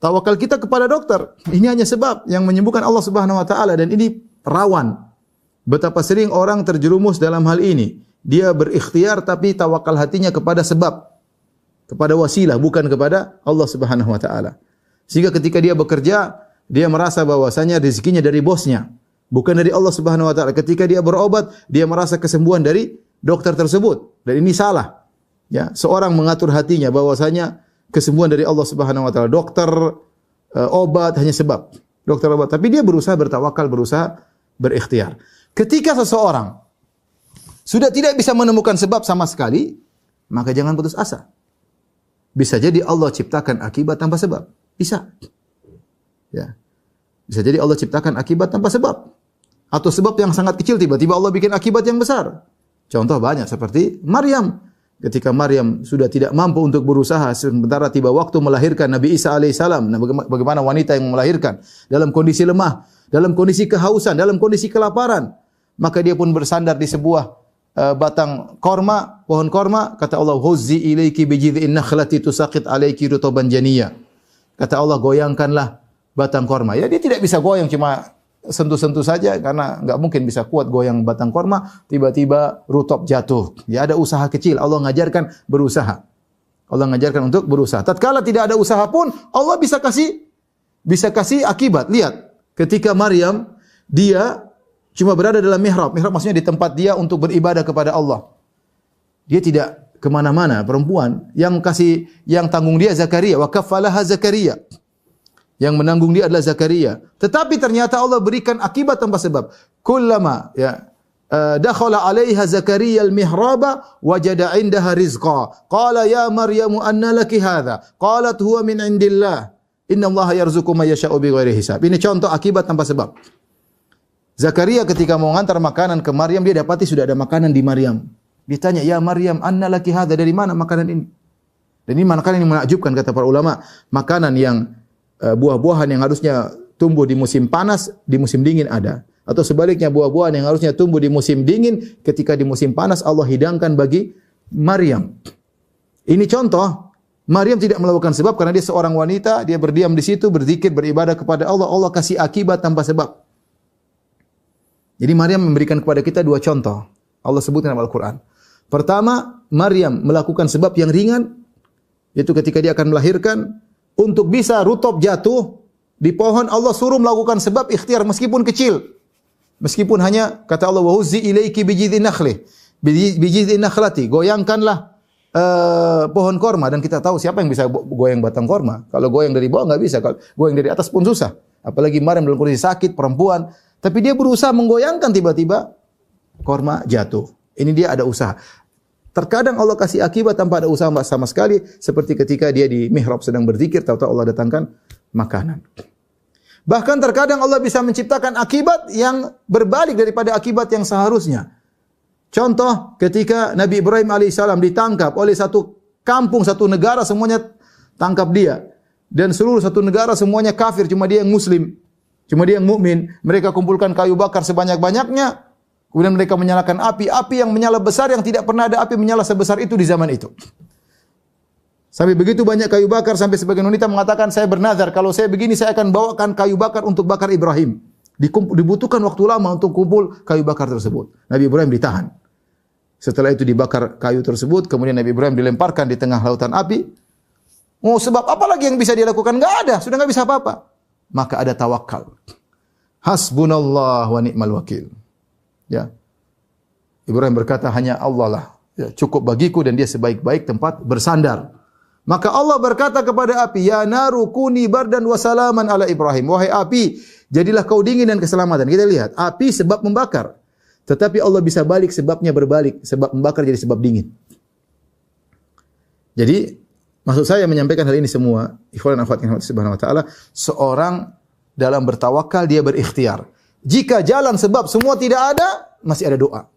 tawakal kita kepada dokter. Ini hanya sebab yang menyembuhkan Allah Subhanahu wa taala, dan ini rawan. Betapa sering orang terjerumus dalam hal ini. Dia berikhtiar tapi tawakal hatinya kepada sebab, kepada wasilah, bukan kepada Allah Subhanahu wa taala. Sehingga ketika dia bekerja, dia merasa bahwasanya rezekinya dari bosnya, bukan dari Allah Subhanahu wa taala. Ketika dia berobat, dia merasa kesembuhan dari dokter tersebut. Dan ini salah. Ya, seorang mengatur hatinya bahwasanya kesembuhan dari Allah Subhanahu wa taala. Dokter obat hanya sebab. Dokter obat, tapi dia berusaha bertawakal, berusaha berikhtiar. Ketika seseorang sudah tidak bisa menemukan sebab sama sekali, maka jangan putus asa. Bisa jadi Allah ciptakan akibat tanpa sebab. Bisa. Ya. Bisa jadi Allah ciptakan akibat tanpa sebab. Atau sebab yang sangat kecil, tiba-tiba Allah bikin akibat yang besar. Contoh banyak seperti Maryam. Ketika Maryam sudah tidak mampu untuk berusaha, sementara tiba waktu melahirkan Nabi Isa alaihissalam. Nah, bagaimana wanita yang melahirkan? Dalam kondisi lemah, dalam kondisi kehausan, dalam kondisi kelaparan. Maka dia pun bersandar di sebuah batang korma, pohon korma. Kata Allah, "Huzzi ilaiki bijidhi'in nakhlati tusaqit alaiki rutuban janiyya." Kata Allah, goyangkanlah batang korma. Ya, dia tidak bisa goyang, cuma sentuh-sentuh saja karena enggak mungkin bisa kuat goyang batang korma, tiba-tiba rutop jatuh. Ya, ada usaha kecil. Allah ngajarkan berusaha. Allah mengajarkan untuk berusaha. Tatkala tidak ada usaha pun Allah bisa kasih akibat. Lihat, ketika Maryam dia cuma berada dalam mihrab. Mihrab maksudnya di tempat dia untuk beribadah kepada Allah. Dia tidak kemana-mana. Perempuan yang tanggung dia Zakaria. Wa kaffalaha Zakaria. Yang menanggung dia adalah Zakaria. Tetapi ternyata Allah berikan akibat tanpa sebab. Kullama dakhala 'alaiha Zakaria al-mihraba wajada 'indaha rizqa. Qala ya Maryamu anna laki hadha? Qalat huwa min 'indillah. Innallaha yarzuqu may yasha'u bighairi hisab. Ini contoh akibat tanpa sebab. Zakaria ketika mau ngantar makanan ke Maryam, dia dapati sudah ada makanan di Maryam. Ditanya, "Ya Maryam, anna laki hadha?" Dari mana makanan ini? Dan ini makanan yang menakjubkan kata para ulama. Makanan yang buah-buahan yang harusnya tumbuh di musim panas, di musim dingin ada. Atau sebaliknya buah-buahan yang harusnya tumbuh di musim dingin, ketika di musim panas Allah hidangkan bagi Maryam. Ini contoh, Maryam tidak melakukan sebab karena dia seorang wanita, dia berdiam di situ, berzikir, beribadah kepada Allah, Allah kasih akibat tanpa sebab. Jadi Maryam memberikan kepada kita dua contoh. Allah sebutkan dalam Al-Quran. Pertama, Maryam melakukan sebab yang ringan, yaitu ketika dia akan melahirkan, untuk bisa rutop jatuh di pohon, Allah suruh melakukan sebab ikhtiar meskipun kecil. Meskipun hanya kata Allah, wa huzzi ilaiki bijidhin nakhli, bijidhin nakhlati, goyangkanlah pohon korma. Dan kita tahu siapa yang bisa goyang batang korma. Kalau goyang dari bawah enggak bisa, kalau goyang dari atas pun susah. Apalagi Maryam dalam kondisi sakit, perempuan, tapi dia berusaha menggoyangkan, tiba-tiba korma jatuh. Ini dia ada usaha. Terkadang Allah kasih akibat tanpa ada usaha sama sekali, seperti ketika dia di mihrab sedang berzikir, tahu-tahu Allah datangkan makanan. Bahkan terkadang Allah bisa menciptakan akibat yang berbalik daripada akibat yang seharusnya. Contoh, ketika Nabi Ibrahim alaihissalam ditangkap oleh satu kampung, satu negara, semuanya tangkap dia. Dan seluruh satu negara semuanya kafir, cuma dia yang muslim. Cuma dia yang mukmin. Mereka kumpulkan kayu bakar sebanyak-banyaknya. Kemudian mereka menyalakan api. Api yang menyala besar, yang tidak pernah ada api menyala sebesar itu di zaman itu. Sampai begitu banyak kayu bakar, sampai sebagian wanita mengatakan, saya bernazar, kalau saya begini saya akan bawakan kayu bakar untuk bakar Ibrahim. Dibutuhkan waktu lama untuk kumpul kayu bakar tersebut. Nabi Ibrahim ditahan. Setelah itu dibakar kayu tersebut, kemudian Nabi Ibrahim dilemparkan di tengah lautan api. Oh, sebab apa lagi yang bisa dia lakukan? Enggak ada, sudah enggak bisa apa-apa. Maka ada tawakal. Hasbunallah wa ni'mal wakil. Ya. Ibrahim berkata, hanya Allah lah, ya, cukup bagiku dan dia sebaik-baik tempat bersandar. Maka Allah berkata kepada api, ya naru kuni bardan wa salaman ala Ibrahim. Wahai api, jadilah kau dingin dan keselamatan. Kita lihat, api sebab membakar. Tetapi Allah bisa balik, sebabnya berbalik. Sebab membakar jadi sebab dingin. Jadi, maksud saya menyampaikan hal ini semua, ikhwan dan akhwat yang subhanahu wa ta'ala, seorang dalam bertawakal, dia berikhtiar. Jika jalan sebab semua tidak ada, masih ada doa.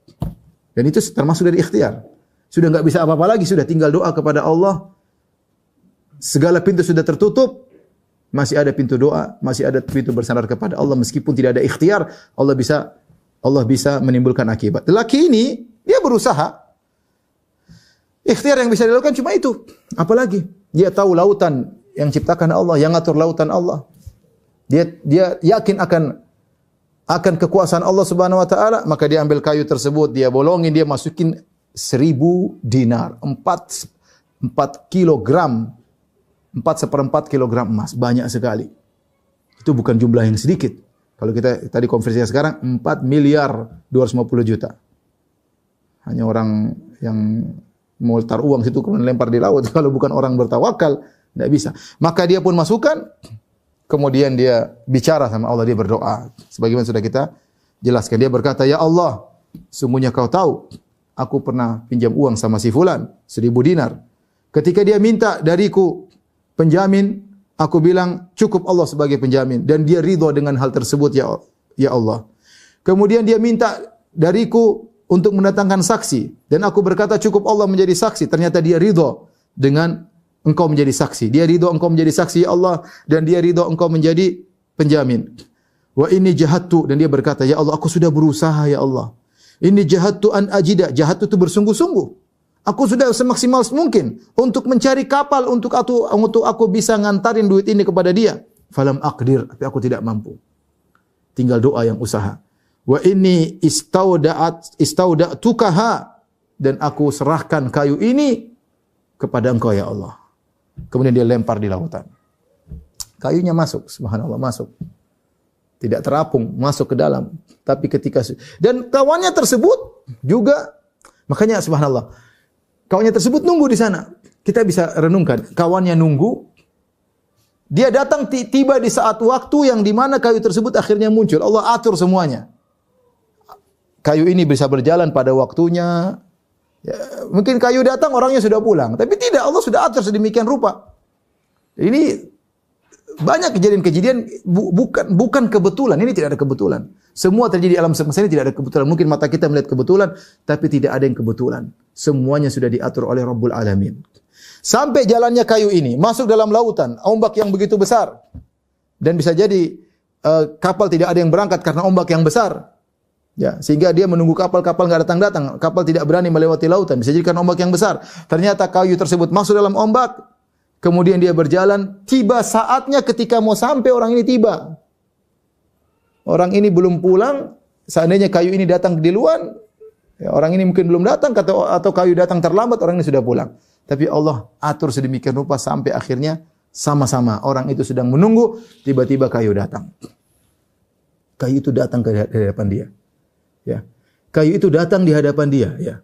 Dan itu termasuk dari ikhtiar. Sudah enggak bisa apa-apa lagi, sudah tinggal doa kepada Allah. Segala pintu sudah tertutup, masih ada pintu doa, masih ada pintu bersandar kepada Allah. Meskipun tidak ada ikhtiar, Allah bisa menimbulkan akibat. Lelaki ini, dia berusaha. Ikhtiar yang bisa dilakukan cuma itu. Apalagi? Dia tahu lautan yang ciptakan Allah, yang ngatur lautan Allah. Dia yakin akan kekuasaan Allah Subhanahu wa taala, maka dia ambil kayu tersebut, dia bolongin, dia masukin 1000 dinar, 4 kilogram, 4/4 kilogram emas, banyak sekali. Itu bukan jumlah yang sedikit. Kalau kita tadi konversinya sekarang 4 miliar 250 juta. Hanya orang yang mau taruh uang situ kemudian lempar di laut. Kalau bukan orang bertawakal, tidak bisa. Maka dia pun masukkan, kemudian dia bicara sama Allah, dia berdoa. Sebagaimana sudah kita jelaskan. Dia berkata, ya Allah, sungguhnya kau tahu, aku pernah pinjam uang sama si fulan, 1000 dinar. Ketika dia minta dariku penjamin, aku bilang cukup Allah sebagai penjamin. Dan dia ridha dengan hal tersebut, ya Allah. Kemudian dia minta dariku untuk mendatangkan saksi. Dan aku berkata cukup Allah menjadi saksi. Ternyata dia ridha dengan engkau menjadi saksi. Dia ridha engkau menjadi saksi, ya Allah. Dan dia ridha engkau menjadi penjamin. Wa inni jahattu. Dan dia berkata, ya Allah, aku sudah berusaha, ya Allah. Inni jahattu an ajida. Jahattu itu bersungguh-sungguh. Aku sudah semaksimal mungkin untuk mencari kapal untuk aku bisa ngantarin duit ini kepada dia. Falam aqdir, tapi aku tidak mampu. Tinggal doa yang usaha. Wa inni istauda'tukaha, dan aku serahkan kayu ini kepada Engkau ya Allah. Kemudian dia lempar di lautan. Kayunya masuk, subhanallah, masuk. Tidak terapung, masuk ke dalam. Tapi ketika dan kawannya tersebut juga, makanya subhanallah, kawannya tersebut nunggu di sana. Kita bisa renungkan, kawannya nunggu, dia datang tiba di saat waktu yang di mana kayu tersebut akhirnya muncul. Allah atur semuanya. Kayu ini bisa berjalan pada waktunya. Ya, mungkin kayu datang orangnya sudah pulang, tapi tidak, Allah sudah atur sedemikian rupa. Ini banyak kejadian-kejadian bukan kebetulan. Ini tidak ada kebetulan. Semua terjadi alam semesta ini tidak ada kebetulan. Mungkin mata kita melihat kebetulan, tapi tidak ada yang kebetulan. Semuanya sudah diatur oleh Rabbul Alamin. Sampai jalannya kayu ini masuk dalam lautan, ombak yang begitu besar. Dan bisa jadi kapal tidak ada yang berangkat karena ombak yang besar. Ya, sehingga dia menunggu kapal enggak datang-datang. Kapal tidak berani melewati lautan, bisa jadi karena ombak yang besar. Ternyata kayu tersebut masuk dalam ombak, kemudian dia berjalan, tiba saatnya ketika mau sampai orang ini tiba. Orang ini belum pulang, seandainya kayu ini datang duluan, ya, orang ini mungkin belum datang atau kayu datang terlambat, orang ini sudah pulang. Tapi Allah atur sedemikian rupa sampai akhirnya sama-sama orang itu sedang menunggu, tiba-tiba kayu datang. Kayu itu datang ke hadapan dia. Ya. Kayu itu datang di hadapan dia, ya.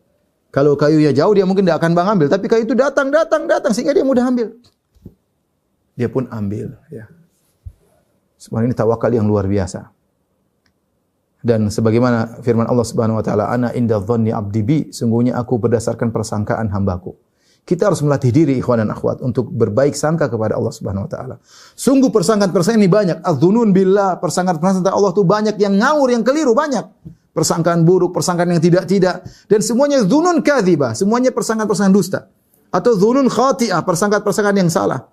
Kalau kayunya jauh dia mungkin tidak akan mengambil, tapi kayu itu datang sehingga dia mudah ambil. Dia pun ambil, ya. Sebenarnya ini tawakal yang luar biasa. Dan sebagaimana firman Allah Subhanahu wa taala, "Ana inda dhanni 'abdi bi", sungguhnya aku berdasarkan persangkaan hambaku. Kita harus melatih diri ikhwan dan akhwat untuk berbaik sangka kepada Allah Subhanahu wa taala. Sungguh persangkaan-persangkaan ini banyak. Az-dzunun billah, persangkaan-persangkaan tentang Allah itu banyak, yang ngawur, yang keliru banyak. Persangkaan buruk, persangkaan yang tidak-tidak, dan semuanya dzunun kadzibah, semuanya persangkaan-persangkaan dusta. Atau dzunun khati'ah, persangkaan-persangkaan yang salah.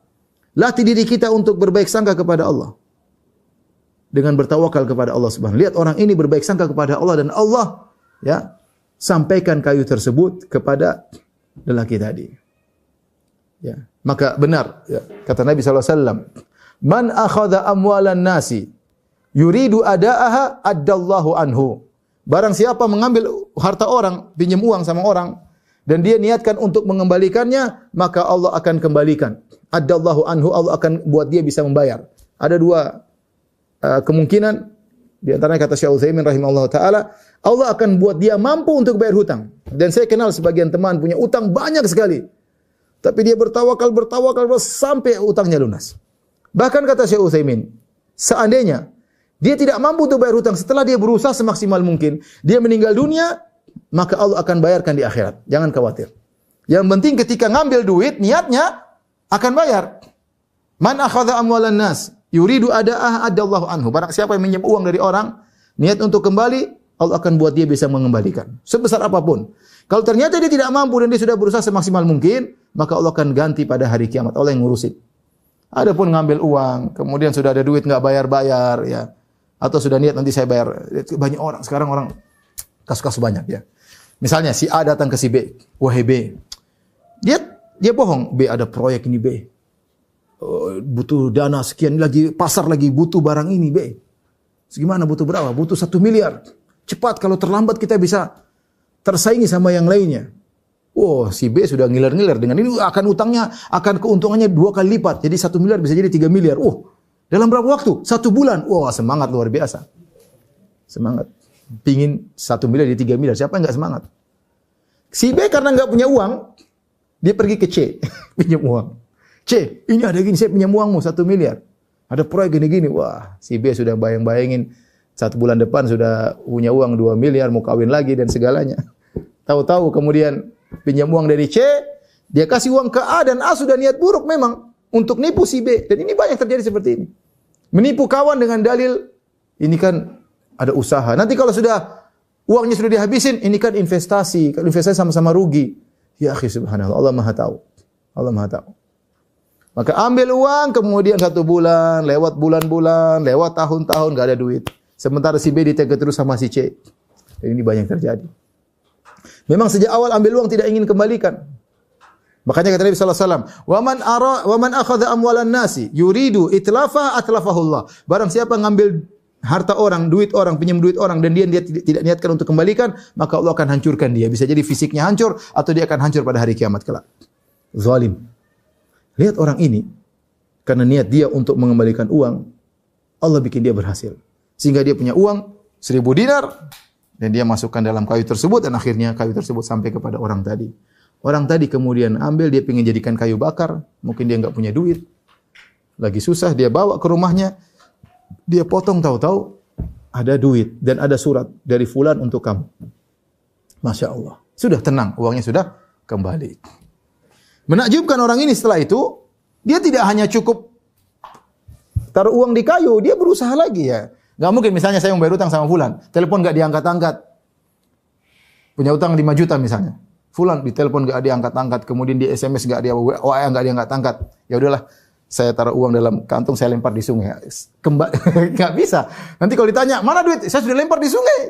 Latih diri kita untuk berbaik sangka kepada Allah. Dengan bertawakal kepada Allah Subhanahu. Lihat orang ini berbaik sangka kepada Allah dan Allah ya sampaikan kayu tersebut kepada lelaki tadi. Ya, maka benar ya, kata Nabi sallallahu alaihi wasallam, "Man akhadha amwalan nasi yuridu ada'aha addallahu anhu." Barang siapa mengambil harta orang, pinjam uang sama orang dan dia niatkan untuk mengembalikannya, maka Allah akan kembalikan. Addallahu anhu, Allah akan buat dia bisa membayar. Ada dua kemungkinan, di antaranya kata Syekh Utsaimin rahimahullah taala, Allah akan buat dia mampu untuk bayar hutang. Dan saya kenal sebagian teman punya utang banyak sekali. Tapi dia bertawakal sampai utangnya lunas. Bahkan kata Syekh Utsaimin, seandainya dia tidak mampu untuk bayar hutang setelah dia berusaha semaksimal mungkin, dia meninggal dunia, maka Allah akan bayarkan di akhirat. Jangan khawatir. Yang penting ketika ngambil duit, niatnya akan bayar. Man akhadha amwalan nas yuridu ada'ah adallahu anhu. Barang siapa yang minjam uang dari orang, niat untuk kembali, Allah akan buat dia bisa mengembalikan. Sebesar apapun. Kalau ternyata dia tidak mampu dan dia sudah berusaha semaksimal mungkin, maka Allah akan ganti pada hari kiamat. Allah yang ngurusin. Adapun ngambil uang, kemudian sudah ada duit enggak bayar-bayar, ya. Atau sudah niat nanti saya bayar. Banyak orang, sekarang orang kasus-kasus banyak, ya. Misalnya si A datang ke si B, wahai B. Dia bohong, B ada proyek ini B. Butuh dana sekian lagi, pasar lagi butuh barang ini B. Segimana butuh berapa? Butuh 1 miliar. Cepat, kalau terlambat kita bisa tersaingi sama yang lainnya. Oh, si B sudah ngiler-ngiler dengan ini akan utangnya, akan keuntungannya 2 kali lipat. Jadi 1 miliar bisa jadi 3 miliar. Oh, dalam berapa waktu? 1 bulan. Wah, semangat luar biasa. Semangat. Pingin 1 miliar jadi 3 miliar. Siapa yang enggak semangat? Si B karena enggak punya uang, dia pergi ke C, pinjam uang. C, ini ada gini, saya pinjam uangmu 1 miliar. Ada proyek gini-gini. Wah, si B sudah bayang-bayangin 1 bulan depan sudah punya uang 2 miliar, mau kawin lagi dan segalanya. Tahu-tahu kemudian pinjam uang dari C, dia kasih uang ke A dan A sudah niat buruk memang untuk nipu si B. Dan ini banyak terjadi seperti ini. Menipu kawan dengan dalil, ini kan ada usaha. Nanti kalau sudah uangnya sudah dihabisin, ini kan investasi. Kalau investasi sama-sama rugi. Ya akhi subhanallah, Allah Maha tahu. Allah Maha tahu. Maka ambil uang, kemudian 1 bulan, lewat bulan-bulan, lewat tahun-tahun, enggak ada duit. Sementara si B ditega terus sama si C. Dan ini banyak terjadi. Memang sejak awal ambil uang tidak ingin kembalikan. Makanya kata Nabi sallallahu alaihi wasallam, "Wa man akhadha amwalan nasi yuridu itlafa atlafahullah." Barang siapa ngambil harta orang, duit orang, pinjam duit orang dan dia tidak niatkan untuk kembalikan, maka Allah akan hancurkan dia. Bisa jadi fisiknya hancur atau dia akan hancur pada hari kiamat kelak. zalim. Lihat orang ini, karena niat dia untuk mengembalikan uang, Allah bikin dia berhasil. Sehingga dia punya uang 1000 dinar dan dia masukkan dalam kayu tersebut dan akhirnya kayu tersebut sampai kepada orang tadi. Orang tadi kemudian ambil, dia ingin jadikan kayu bakar, mungkin dia enggak punya duit. Lagi susah, dia bawa ke rumahnya, dia potong, tahu-tahu ada duit dan ada surat dari fulan untuk kamu. Masya Allah. Sudah tenang, uangnya sudah kembali. Menakjubkan orang ini setelah itu, dia tidak hanya cukup taruh uang di kayu, dia berusaha lagi ya. Gak mungkin misalnya saya mau bayar utang sama fulan, telepon gak diangkat-angkat. Punya utang 5 juta misalnya. Fulan ditelepon gak diangkat-angkat, kemudian di SMS gak dia WA gak diangkat-angkat. Ya udahlah, saya taruh uang dalam kantung, saya lempar di sungai. Gak bisa. Nanti kalau ditanya, "Mana duit?" "Saya sudah lempar di sungai."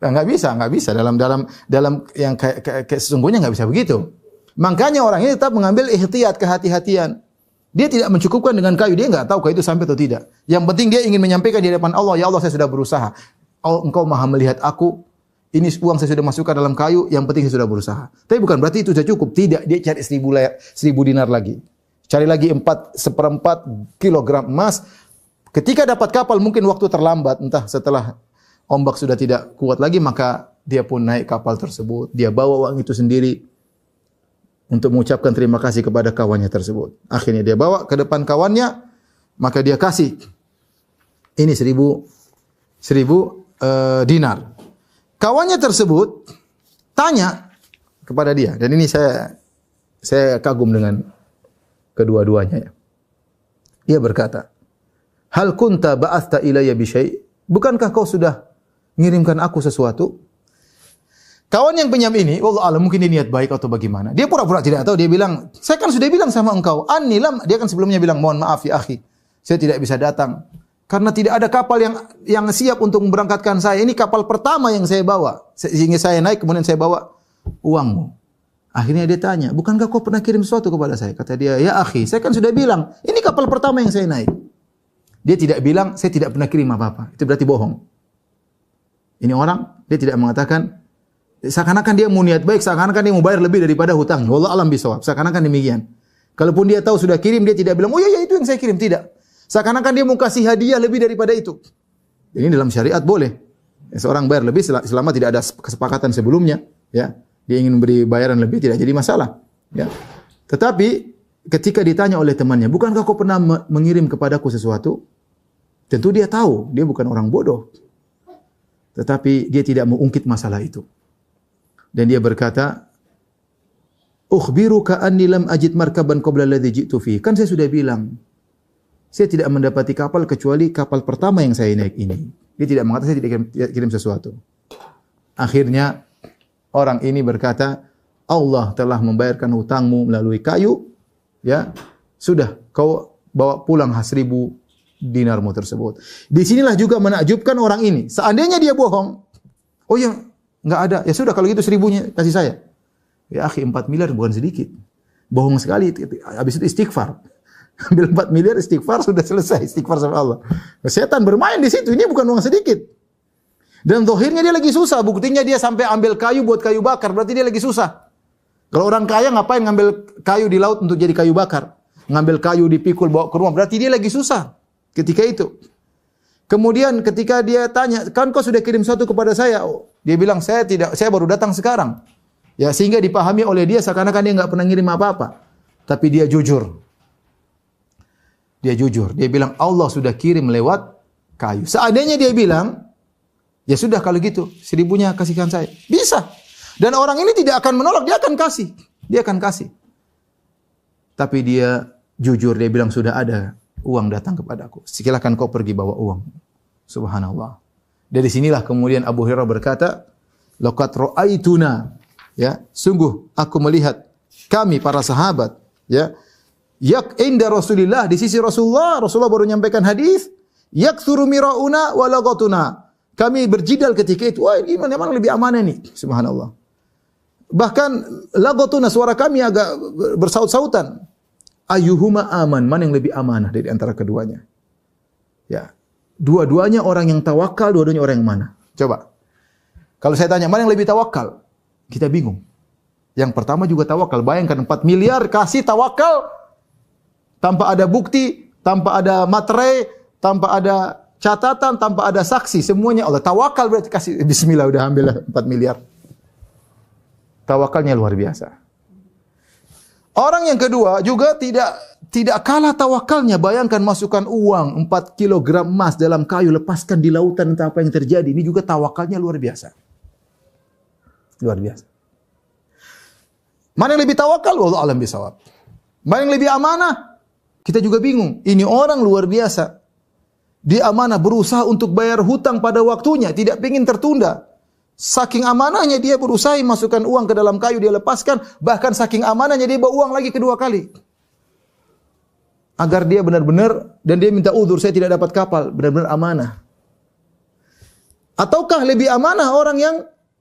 Nah, nggak bisa dalam yang kayak sesungguhnya nggak bisa begitu. Makanya orang ini tetap mengambil ihtiyat, kehati-hatian. Dia tidak mencukupkan dengan kayu, dia nggak tahu kayu itu sampai atau tidak. Yang penting dia ingin menyampaikan di hadapan Allah, "Ya Allah, saya sudah berusaha. Engkau Maha melihat aku. Ini uang saya sudah masukkan dalam kayu, yang penting saya sudah berusaha." Tapi bukan berarti itu sudah cukup. Tidak, dia cari 1000 dinar lagi. Cari lagi 4/4 kilogram emas. Ketika dapat kapal mungkin waktu terlambat, entah setelah ombak sudah tidak kuat lagi, maka dia pun naik kapal tersebut. Dia bawa uang itu sendiri untuk mengucapkan terima kasih kepada kawannya tersebut. Akhirnya dia bawa ke depan kawannya, maka dia kasih. Ini 1000 dinar. Kawannya tersebut tanya kepada dia, dan ini saya kagum dengan kedua-duanya. Dia berkata, "Hal kunta ba'athta ilayya bi syai'?" Bukankah kau sudah ngirimkan aku sesuatu? Kawan yang penyam ini, wallahu a'lam, mungkin dia niat baik atau bagaimana. Dia pura-pura tidak tahu, dia bilang, "Saya kan sudah bilang sama engkau, dia kan sebelumnya bilang, "Mohon maaf ya akhi, saya tidak bisa datang karena tidak ada kapal yang siap untuk memberangkatkan saya. Ini kapal pertama yang saya bawa. Sehingga saya naik, kemudian saya bawa uangmu." Akhirnya dia tanya, "Bukankah kau pernah kirim sesuatu kepada saya?" Kata dia, "Ya akhi, saya kan sudah bilang, ini kapal pertama yang saya naik." Dia tidak bilang, "Saya tidak pernah kirim apa-apa." Itu berarti bohong. Ini orang, dia tidak mengatakan, seakan-akan dia mau niat baik, seakan-akan dia mau bayar lebih daripada hutang. Wallahu a'lam bishawab. Seakan-akan demikian. Kalaupun dia tahu sudah kirim, dia tidak bilang, "Oh iya itu yang saya kirim." Tidak. Seakan-akan dia mau kasih hadiah lebih daripada itu. Ini dalam syariat boleh. Seorang bayar lebih selama tidak ada kesepakatan sebelumnya, ya. Dia ingin memberi bayaran lebih, tidak jadi masalah, ya. Tetapi ketika ditanya oleh temannya, "Bukankah kau pernah mengirim kepadaku sesuatu?" Tentu dia tahu, dia bukan orang bodoh. Tetapi dia tidak mau ungkit masalah itu. Dan dia berkata, "Ukhbiruka anni lam ajid markaban qabla alladhi ji'tu fi." Kan saya sudah bilang, saya tidak mendapati kapal kecuali kapal pertama yang saya naik ini. Dia tidak mengatakan saya tidak kirim sesuatu. Akhirnya orang ini berkata, "Allah telah membayarkan hutangmu melalui kayu, ya. Sudah, kau bawa pulang 1000 dinarmu tersebut." Di sinilah juga menakjubkan orang ini. Seandainya dia bohong, "Oh ya, enggak ada." Ya sudah, kalau gitu 1000-nya kasih saya. Ya akhi, 4 miliar bukan sedikit. Bohong sekali. Habis itu istighfar. Ambil 4 miliar istighfar, sudah selesai istighfar sama Allah. Setan bermain di situ. Ini bukan uang sedikit. Dan zahirnya dia lagi susah. Buktinya dia sampai ambil kayu buat kayu bakar. Berarti dia lagi susah. Kalau orang kaya ngapain ngambil kayu di laut untuk jadi kayu bakar? Ngambil kayu dipikul bawa ke rumah. Berarti dia lagi susah ketika itu. Kemudian ketika dia tanya, "Kan kau sudah kirim sesuatu kepada saya?" Oh, dia bilang, "Saya tidak, saya baru datang sekarang." Ya, sehingga dipahami oleh dia seakan-akan dia enggak pernah ngirim apa-apa. Tapi dia jujur. Dia jujur. Dia bilang, "Allah sudah kirim lewat kayu." Seandainya dia bilang, "Ya sudah kalau gitu, 1000-nya kasihkan saya." Bisa. Dan orang ini tidak akan menolak, dia akan kasih. Dia akan kasih. Tapi dia jujur, dia bilang, "Sudah ada uang datang kepadaku. Silakan kau pergi bawa uang." Subhanallah. Dari sinilah kemudian Abu Hurairah berkata, "Laqad ra'aituna," ya, sungguh aku melihat kami para sahabat, ya, inda Rasulillah, di sisi Rasulullah baru menyampaikan hadis, "Yaktsuru mirauna wa laghatuna." Kami berjidal ketika itu, "Wah, gimana yang lebih amanah nih?" Subhanallah. Bahkan laghatuna, suara kami agak bersaut-sautan. Ayyuhuma aman, mana yang lebih amanah dari antara keduanya? Ya. Dua-duanya orang yang tawakal, dua-duanya orang yang mana? Coba. Kalau saya tanya, mana yang lebih tawakal? Kita bingung. Yang pertama juga tawakal. Bayangkan 4 miliar kasih tawakal tanpa ada bukti, tanpa ada materai, tanpa ada catatan, tanpa ada saksi. Semuanya Allah. Tawakal berarti kasih bismillah udah ambil 4 miliar. Tawakalnya luar biasa. Orang yang kedua juga tidak kalah tawakalnya. Bayangkan masukkan uang 4 kilogram emas dalam kayu, lepaskan di lautan, entah apa yang terjadi. Ini juga tawakalnya luar biasa. Luar biasa. Mana yang lebih tawakal? Wallahu a'lam bishawab. Mana yang lebih amanah? Kita juga bingung. Ini orang luar biasa. Dia amanah, berusaha untuk bayar hutang pada waktunya, tidak ingin tertunda. Saking amanahnya dia berusaha masukkan uang ke dalam kayu, dia lepaskan. Bahkan saking amanahnya dia bawa uang lagi kedua kali. Agar dia benar-benar, dan dia minta uzur, saya tidak dapat kapal. Benar-benar amanah. Ataukah lebih amanah orang yang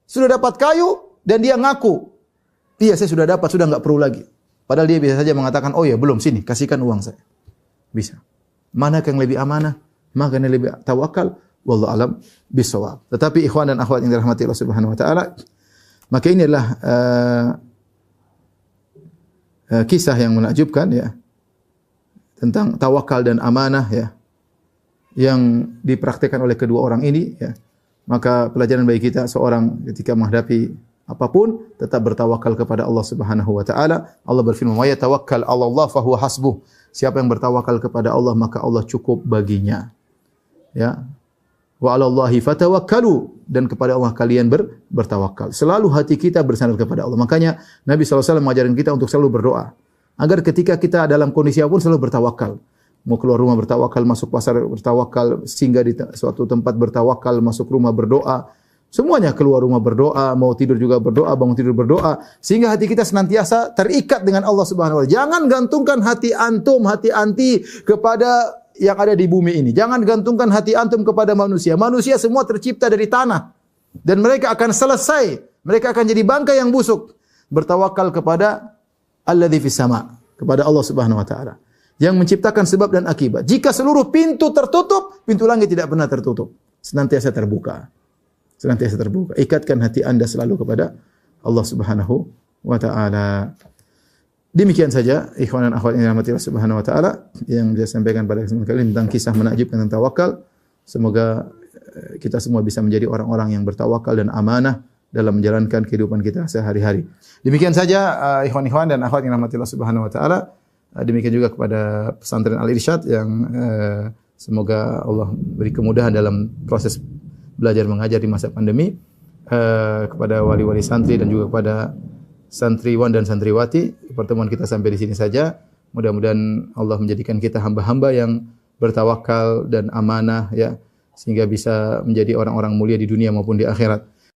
sudah dapat kayu dan dia ngaku, iya saya sudah dapat, sudah enggak perlu lagi. Padahal dia bisa saja mengatakan, oh ya belum, sini kasihkan uang saya. Bisa. Mana yang lebih amanah? Maka yang lebih tawakal? Wallahu alam bisawab. Tetapi ikhwan dan akhwat yang dirahmati Allah Subhanahu wa taala, maka ini adalah kisah yang menakjubkan ya tentang tawakal dan amanah ya yang dipraktikkan oleh kedua orang ini ya. Maka pelajaran bagi kita, seorang ketika menghadapi apapun tetap bertawakal kepada Allah Subhanahu wa taala. Allah berfirman, "Wa yatawakkal 'ala Allah fa huwa hasbuh." Siapa yang bertawakal kepada Allah maka Allah cukup baginya. Ya. Wa 'ala Allahi fatawakkalu, dan kepada Allah kalian bertawakal. Selalu hati kita bersandar kepada Allah. Makanya Nabi sallallahu alaihi wasallam mengajarkan kita untuk selalu berdoa. Agar ketika kita dalam kondisi apapun selalu bertawakal. Mau keluar rumah bertawakal, masuk pasar bertawakal, singgah di suatu tempat bertawakal, masuk rumah berdoa. Semuanya keluar rumah berdoa, mau tidur juga berdoa, bangun tidur berdoa. Sehingga hati kita senantiasa terikat dengan Allah Subhanahu wa taala. Jangan gantungkan hati antum, hati anti kepada yang ada di bumi ini. Jangan gantungkan hati antum kepada manusia. Manusia semua tercipta dari tanah. Dan mereka akan selesai. Mereka akan jadi bangkai yang busuk. Bertawakal kepada alladzi fis sama', kepada Allah Subhanahu wa taala yang menciptakan sebab dan akibat. Jika seluruh pintu tertutup, pintu langit tidak pernah tertutup. Senantiasa terbuka. Senantiasa terbuka. Ikatkan hati Anda selalu kepada Allah Subhanahu wa taala. Demikian saja ikhwan dan akhwat yang dirahmati Allah Subhanahu wa taala yang saya sampaikan pada kesempatan kali ini tentang kisah menakjubkan tentang tawakal. Semoga kita semua bisa menjadi orang-orang yang bertawakal dan amanah dalam menjalankan kehidupan kita sehari-hari. Demikian saja ikhwan-ikhwan dan akhwat yang dirahmati Allah Subhanahu wa taala. Demikian juga kepada pesantren Al-Irsyad yang semoga Allah beri kemudahan dalam proses belajar mengajar di masa pandemi. Kepada wali-wali santri dan juga kepada santriwan dan santriwati, pertemuan kita sampai di sini saja. Mudah-mudahan Allah menjadikan kita hamba-hamba yang bertawakal dan amanah ya, sehingga bisa menjadi orang-orang mulia di dunia maupun di akhirat.